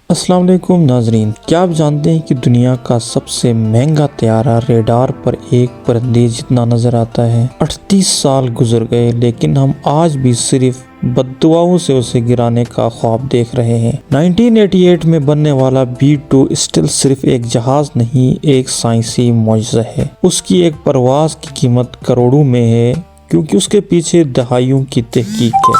السلام علیکم ناظرین، کیا آپ جانتے ہیں کہ دنیا کا سب سے مہنگا طیارہ ریڈار پر ایک پرندے جتنا نظر آتا ہے؟ 38 سال گزر گئے لیکن ہم آج بھی صرف بددعاؤں سے اسے گرانے کا خواب دیکھ رہے ہیں۔ 1988 میں بننے والا B-2 اسٹل صرف ایک جہاز نہیں، ایک سائنسی معجزہ ہے۔ اس کی ایک پرواز کی قیمت کروڑوں میں ہے کیونکہ اس کے پیچھے دہائیوں کی تحقیق ہے۔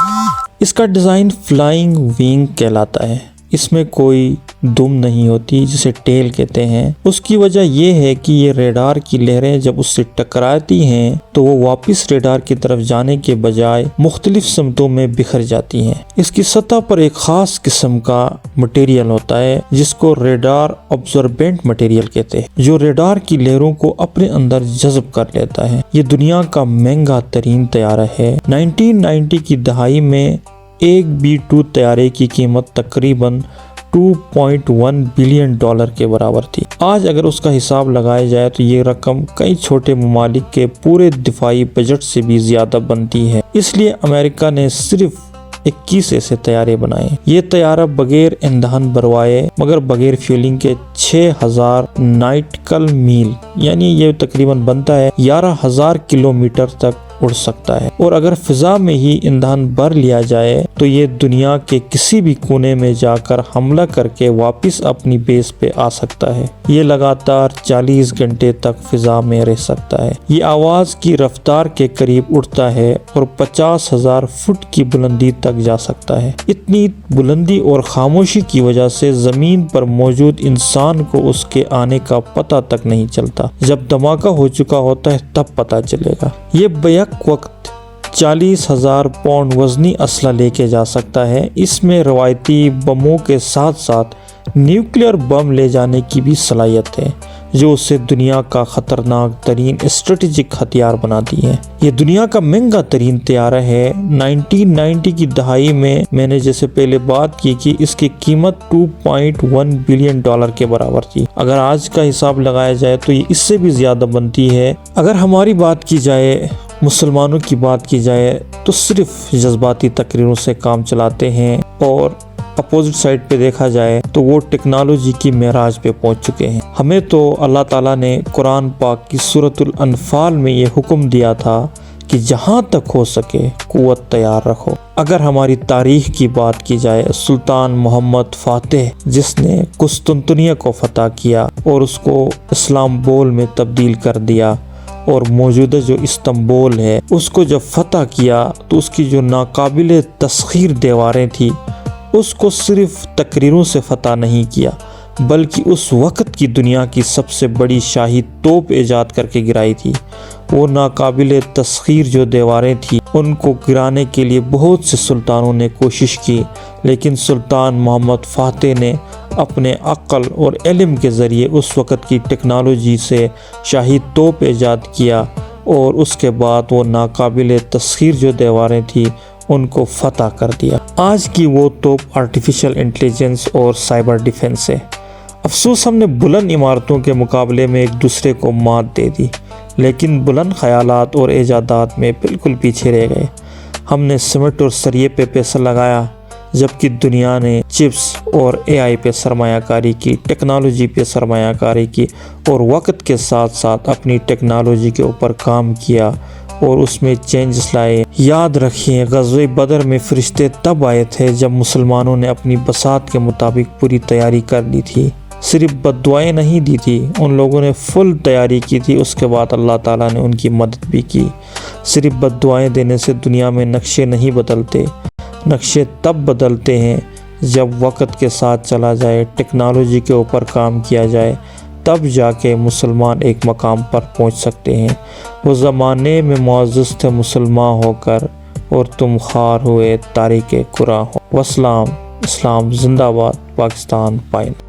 اس کا ڈیزائن فلائنگ ونگ کہلاتا ہے۔ اس میں کوئی دم نہیں ہوتی جسے ٹیل کہتے ہیں۔ اس کی وجہ یہ ہے کہ یہ ریڈار کی لہریں جب اس سے ٹکراتی ہیں تو وہ واپس ریڈار کی طرف جانے کے بجائے مختلف سمتوں میں بکھر جاتی ہیں۔ اس کی سطح پر ایک خاص قسم کا مٹیریل ہوتا ہے جس کو ریڈار ابزوربنٹ مٹیریل کہتے ہیں، جو ریڈار کی لہروں کو اپنے اندر جذب کر لیتا ہے۔ یہ دنیا کا مہنگا ترین طیارہ ہے۔ 1990 کی دہائی میں ایک B-2 طیارے کی قیمت تقریباً $2.1 بلین کے برابر تھی۔ آج اگر اس کا حساب لگایا جائے تو یہ رقم کئی چھوٹے ممالک کے پورے دفاعی بجٹ سے بھی زیادہ بنتی ہے۔ اس لیے امریکہ نے صرف 21 ایسے طیارے بنائے۔ یہ طیارہ بغیر ایندھن بھروائے مگر بغیر فیولنگ کے 6000 ناٹیکل میل یعنی یہ تقریباً بنتا ہے 11000 کلومیٹر تک اڑ سکتا ہے، اور اگر فضا میں ہی ایندھن بھر لیا جائے تو یہ دنیا کے کسی بھی کونے میں جا کر حملہ کر کے واپس اپنی بیس پہ آ سکتا ہے۔ یہ لگاتار 40 گھنٹے تک فضا میں رہ سکتا ہے۔ یہ آواز کی رفتار کے قریب اڑتا ہے اور 50,000 فٹ کی بلندی تک جا سکتا ہے۔ اتنی بلندی اور خاموشی کی وجہ سے زمین پر موجود انسان کو اس کے آنے کا پتہ تک نہیں چلتا۔ جب دھماکہ ہو چکا ہوتا ہے تب پتہ چلے گا۔ یہ بیک وقت 40,000 پاؤنڈ وزنی اسلحہ لے کے جا سکتا ہے۔ اس میں روایتی بموں کے ساتھ ساتھ نیوکلیئر بم لے جانے کی بھی صلاحیت ہے، جو اسے دنیا کا خطرناک ترین اسٹریٹجک ہتھیار بناتی ہے۔ یہ دنیا کا مہنگا ترین طیارہ ہے۔ 1990 کی دہائی میں نے جیسے پہلے بات کی کہ اس کی قیمت $2.1 بلین کے برابر تھی۔ اگر آج کا حساب لگایا جائے تو یہ اس سے بھی زیادہ بنتی ہے۔ اگر ہماری بات کی جائے، مسلمانوں کی بات کی جائے تو صرف جذباتی تقریروں سے کام چلاتے ہیں، اور اپوزٹ سائڈ پہ دیکھا جائے تو وہ ٹیکنالوجی کی معراج پہ پہنچ چکے ہیں۔ ہمیں تو اللہ تعالیٰ نے قرآن پاک کی سورۃ الانفال میں یہ حکم دیا تھا کہ جہاں تک ہو سکے قوت تیار رکھو۔ اگر ہماری تاریخ کی بات کی جائے، سلطان محمد فاتح جس نے قسطنطنیہ کو فتح کیا اور اس کو اسلامبول میں تبدیل کر دیا، اور موجودہ جو استنبول ہے اس کو جب فتح کیا تو اس کی جو ناقابل تسخیر دیواریں تھی اس کو صرف تقریروں سے فتح نہیں کیا بلکہ اس وقت کی دنیا کی سب سے بڑی شاہی توپ ایجاد کر کے گرائی تھی۔ وہ ناقابل تسخیر جو دیواریں تھیں ان کو گرانے کے لیے بہت سے سلطانوں نے کوشش کی، لیکن سلطان محمد فاتح نے اپنے عقل اور علم کے ذریعے اس وقت کی ٹیکنالوجی سے شاہی توپ ایجاد کیا، اور اس کے بعد وہ ناقابل تسخیر جو دیواریں تھیں ان کو فتح کر دیا۔ آج کی وہ توپ آرٹیفیشل انٹیلیجنس اور سائبر ڈیفنس ہے۔ افسوس ہم نے بلند عمارتوں کے مقابلے میں ایک دوسرے کو مات دے دی، لیکن بلند خیالات اور ایجادات میں بالکل پیچھے رہ گئے۔ ہم نے سمٹ اور سریے پہ پیسہ لگایا جبکہ دنیا نے چپس اور AI پہ سرمایہ کاری کی، ٹیکنالوجی پہ سرمایہ کاری کی، اور وقت کے ساتھ ساتھ اپنی ٹیکنالوجی کے اوپر کام کیا اور اس میں چینجز لائے۔ یاد رکھیں، غزوہ بدر میں فرشتے تب آئے تھے جب مسلمانوں نے اپنی بساط کے مطابق پوری تیاری کر لی تھی، صرف بد دعائیں نہیں دی تھی، ان لوگوں نے فل تیاری کی تھی۔ اس کے بعد اللہ تعالیٰ نے ان کی مدد بھی کی۔ صرف بد دعائیں دینے سے دنیا میں نقشے نہیں بدلتے، نقشے تب بدلتے ہیں جب وقت کے ساتھ چلا جائے، ٹیکنالوجی کے اوپر کام کیا جائے، تب جا کے مسلمان ایک مقام پر پہنچ سکتے ہیں۔ وہ زمانے میں معزز تھے مسلمان ہو کر، اور تم خوار ہوئے تاریک قرآن ہو۔ وسلام، اسلام زندہ باد، پاکستان پائند۔